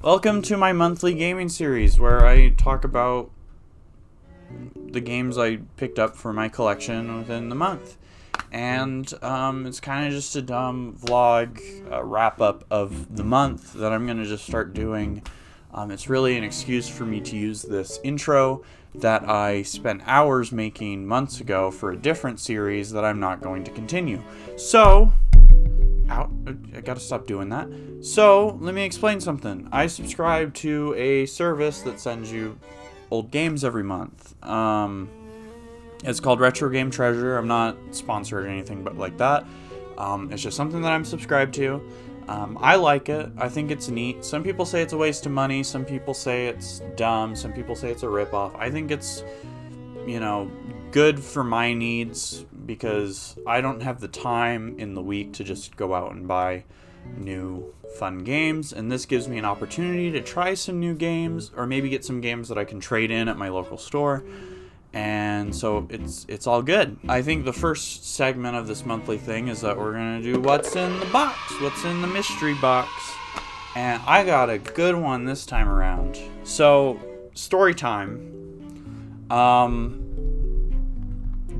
Welcome to my monthly gaming series where I talk about the games I picked up for my collection within the month. And it's kind of just a dumb vlog wrap-up of the month that I'm going to just start doing. It's really an excuse for me to use this intro that I spent hours making months ago for a different series that I'm not going to continue. So, I gotta stop doing that. So, let me explain something. I subscribe to a service that sends you old games every month. It's called Retro Game Treasure. I'm not sponsored or anything but like that. It's just something that I'm subscribed to. I like it. I think it's neat. Some people say it's a waste of money. Some people say it's dumb. Some people say it's a ripoff. I think it's, good for my needs because I don't have the time in the week to just go out and buy new fun games. And this gives me an opportunity to try some new games or maybe get some games that I can trade in at my local store. And so it's all good. I think the first segment of this monthly thing is that we're going to do what's in the box, what's in the mystery box. And I got a good one this time around. So, story time.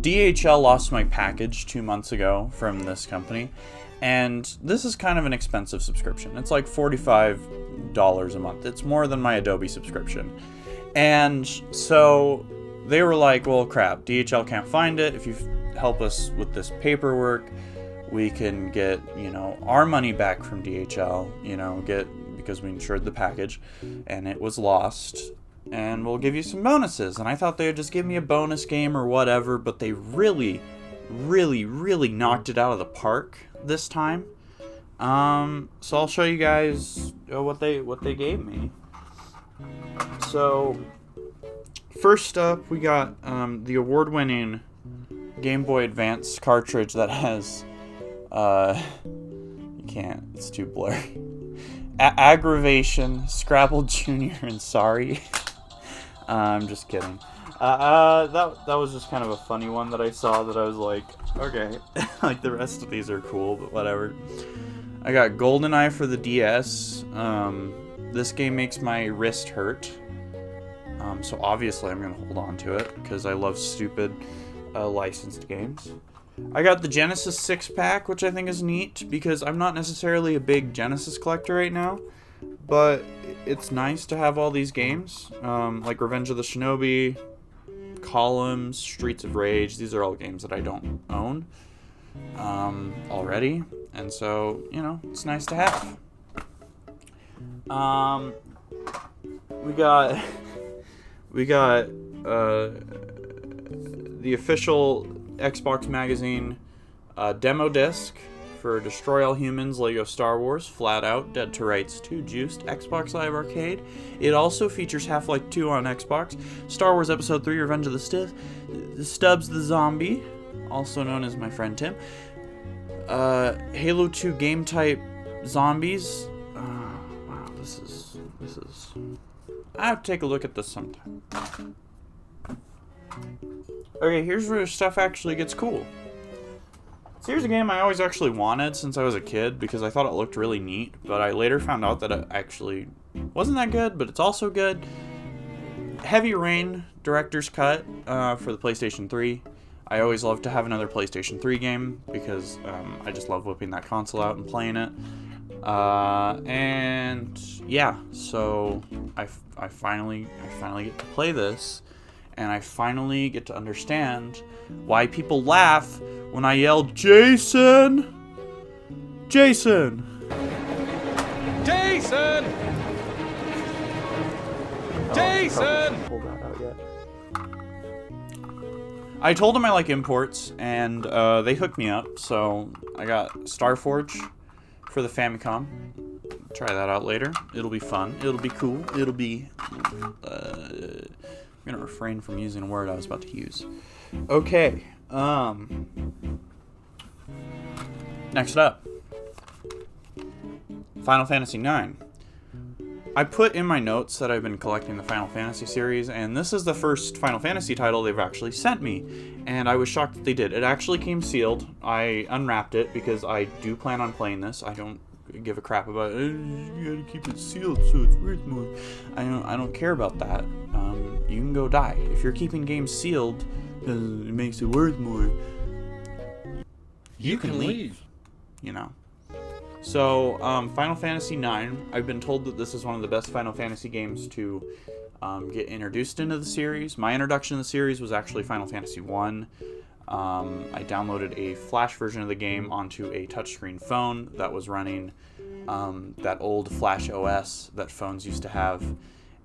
DHL lost my package 2 months ago from this company. And this is kind of an expensive subscription. It's like $45 a month. It's more than my Adobe subscription. And so they were like, well, crap, DHL can't find it. If you help us with this paperwork, we can get, our money back from DHL, because we insured the package and it was lost. And we'll give you some bonuses. And I thought they would just give me a bonus game or whatever, but they really, really, really knocked it out of the park this time. So I'll show you guys what they gave me. So first up, we got the award-winning Game Boy Advance cartridge that has, you can't, it's too blurry. Aggravation, Scrabble Jr., and Sorry. I'm just kidding. That was just kind of a funny one that I saw that I was like, okay. Like the rest of these are cool, but whatever. I got GoldenEye for the DS. This game makes my wrist hurt. So obviously I'm going to hold on to it because I love stupid licensed games. I got the Genesis 6-pack, which I think is neat because I'm not necessarily a big Genesis collector right now, but it's nice to have all these games, like Revenge of the Shinobi, Columns, Streets of Rage. These are all games that I don't own already, and so, it's nice to have. We got the official Xbox Magazine demo disc for Destroy All Humans, Lego Star Wars, Flat Out, Dead to Rights 2, Juiced, Xbox Live Arcade. It also features Half-Life 2 on Xbox, Star Wars Episode 3, Revenge of the Stubbs the Zombie, also known as my friend Tim, Halo 2 game type zombies. Wow, this is. I have to take a look at this sometime. Okay, here's where stuff actually gets cool. So here's a game I always actually wanted since I was a kid because I thought it looked really neat, but I later found out that it actually wasn't that good, but it's also good. Heavy Rain Director's Cut for the PlayStation 3. I always love to have another PlayStation 3 game because I just love whipping that console out and playing it. And yeah, so I finally get to play this, and I finally get to understand why people laugh when I yell, Jason! Jason! Jason! Jason! Pull that out yet. I told them I like imports, and they hooked me up, so I got Starforge for the Famicom. Try that out later. It'll be fun. It'll be cool. It'll be... I'm going to refrain from using a word I was about to use. Okay. Next up. Final Fantasy IX. I put in my notes that I've been collecting the Final Fantasy series, and this is the first Final Fantasy title they've actually sent me, and I was shocked that they did. It actually came sealed. I unwrapped it because I do plan on playing this. I don't give a crap about it. You gotta keep it sealed so it's worth more. I don't care about that. You can go die. If you're keeping games sealed, it makes it worth more. You can leave. You know. So, Final Fantasy IX, I've been told that this is one of the best Final Fantasy games to get introduced into the series. My introduction to the series was actually Final Fantasy I. I downloaded a Flash version of the game onto a touchscreen phone that was running that old Flash OS that phones used to have,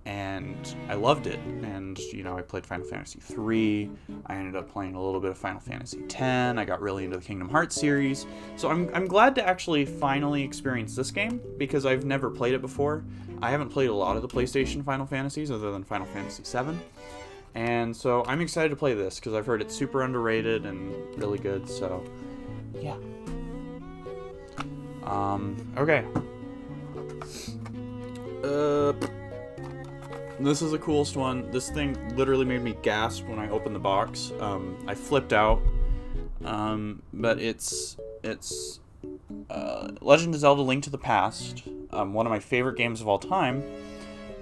and I loved it. And, you know, I played Final Fantasy III. I ended up playing a little bit of Final Fantasy X. I got really into the Kingdom Hearts series. So I'm glad to actually finally experience this game, because I've never played it before. I haven't played a lot of the PlayStation Final Fantasies other than Final Fantasy VII. And so I'm excited to play this, because I've heard it's super underrated and really good, so yeah. Okay. This is the coolest one. This thing literally made me gasp when I opened the box. I flipped out. But it's Legend of Zelda: Link to the Past, one of my favorite games of all time,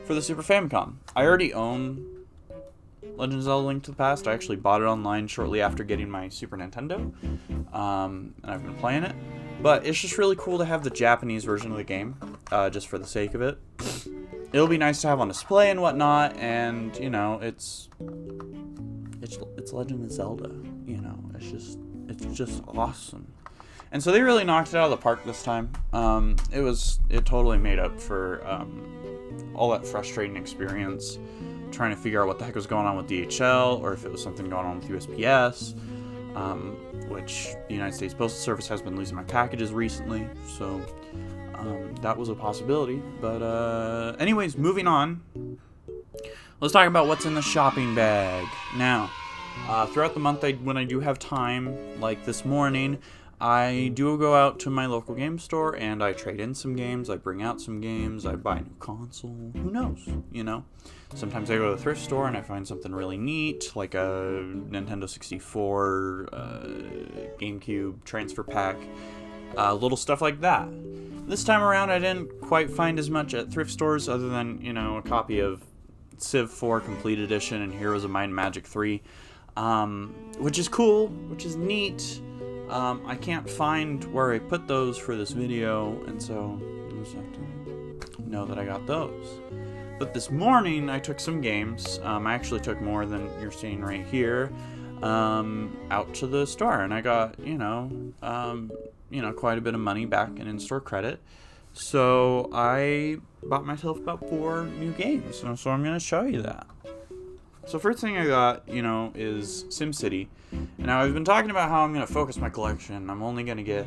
for the Super Famicom. I already own Legend of Zelda: Link to the Past. I actually bought it online shortly after getting my Super Nintendo, and I've been playing it. But it's just really cool to have the Japanese version of the game, just for the sake of it. It'll be nice to have on display and whatnot, and, you know, it's Legend of Zelda, you know, it's just awesome. And so they really knocked it out of the park this time. It totally made up for all that frustrating experience trying to figure out what the heck was going on with DHL, or if it was something going on with USPS, which the United States Postal Service has been losing my packages recently, so that was a possibility. But anyways, moving on. Let's talk about what's in the shopping bag. Now, throughout the month, when I do have time, like this morning, I do go out to my local game store and I trade in some games, I bring out some games, I buy a new console, who knows, you know? Sometimes I go to the thrift store and I find something really neat, like a Nintendo 64, GameCube transfer pack, little stuff like that. This time around, I didn't quite find as much at thrift stores, other than, you know, a copy of Civ 4 Complete Edition and Heroes of Might and Magic 3, which is cool, which is neat. I can't find where I put those for this video, and so you just have to know that I got those. But this morning, I took some games. I actually took more than you're seeing right here, out to the store, and I got, quite a bit of money back in-store credit. So I bought myself about 4 new games, and so I'm going to show you that. So first thing I got, is SimCity. Now, I've been talking about how I'm going to focus my collection. I'm only going to get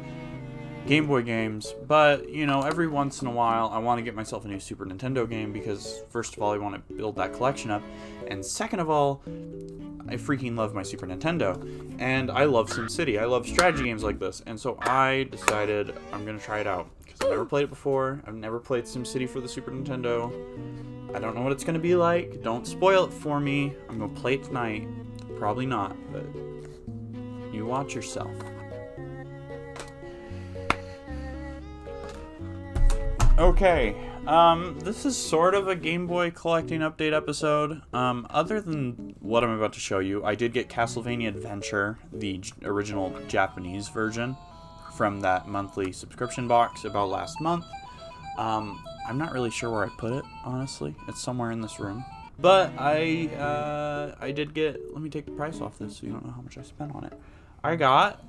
Game Boy games, but, every once in a while, I want to get myself a new Super Nintendo game, because, first of all, I want to build that collection up, and second of all, I freaking love my Super Nintendo, and I love SimCity. I love strategy games like this, and so I decided I'm going to try it out, because I've never played it before. I've never played SimCity for the Super Nintendo. I don't know what it's going to be like. Don't spoil it for me. I'm going to play it tonight. Probably not, but you watch yourself. Okay, this is sort of a Game Boy collecting update episode. Other than what I'm about to show you, I did get Castlevania Adventure, the original Japanese version, from that monthly subscription box about last month. I'm not really sure where I put it, honestly. It's somewhere in this room. But I did get, let me take the price off this so you don't know how much I spent on it. I got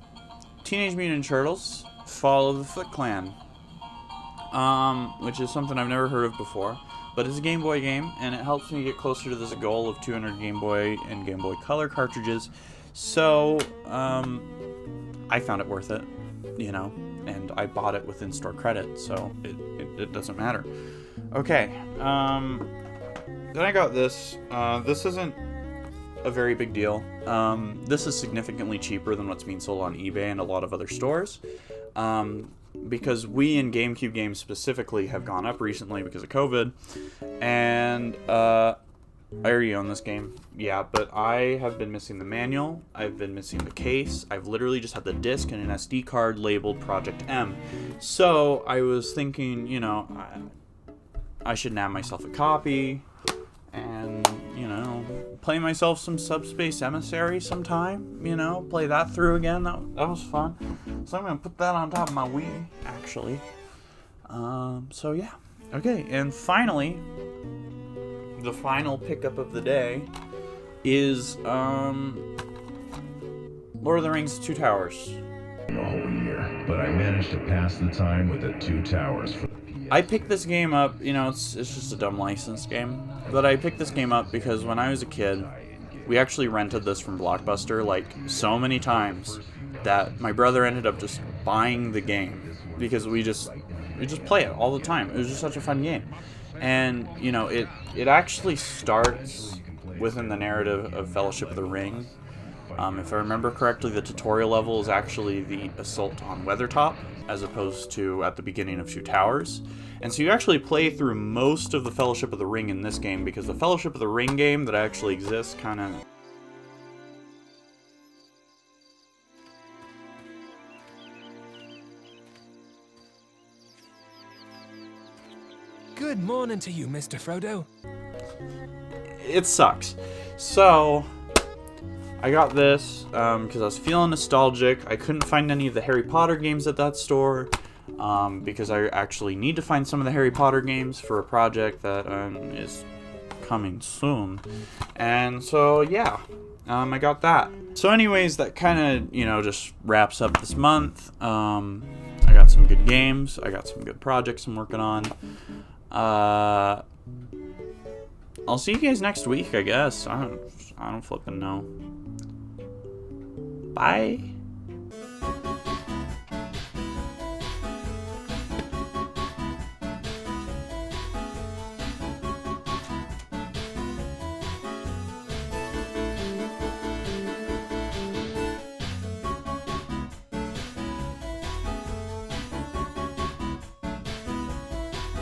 Teenage Mutant Ninja Turtles Fall of the Foot Clan, which is something I've never heard of before. But it's a Game Boy game, and it helps me get closer to this goal of 200 Game Boy and Game Boy Color cartridges. So, I found it worth it, and I bought it with in-store credit, so it doesn't matter. Okay, then I got this. This isn't a very big deal. This is significantly cheaper than what's being sold on eBay and a lot of other stores, because Wii and GameCube games specifically have gone up recently because of COVID, and I already own this game. Yeah, but I have been missing the manual. I've been missing the case. I've literally just had the disc and an SD card labeled Project M. So I was thinking, you know, I should nab myself a copy and, you know, play myself some Subspace Emissary sometime. You know, play that through again. That was fun. So I'm going to put that on top of my Wii, actually. So yeah. Okay, and finally, the final pickup of the day is Lord of the Rings Two Towers. A whole year, but I managed to pass the time with the Two Towers for the PS. I picked this game up, you know, it's just a dumb license game, but I picked this game up because when I was a kid, we actually rented this from Blockbuster like so many times that my brother ended up just buying the game because we just play it all the time. It was just such a fun game. And, you know, it actually starts within the narrative of Fellowship of the Ring. If I remember correctly, the tutorial level is actually the assault on Weathertop, as opposed to at the beginning of Two Towers. And so you actually play through most of the Fellowship of the Ring in this game, because the Fellowship of the Ring game that actually exists kind of... Good morning to you, Mr. Frodo. It sucks. So, I got this because I was feeling nostalgic. I couldn't find any of the Harry Potter games at that store because I actually need to find some of the Harry Potter games for a project that is coming soon. And so, yeah, I got that. So anyways, that kind of, you know, just wraps up this month. I got some good games. I got some good projects I'm working on. I'll see you guys next week, I guess. I don't flipping know. Bye.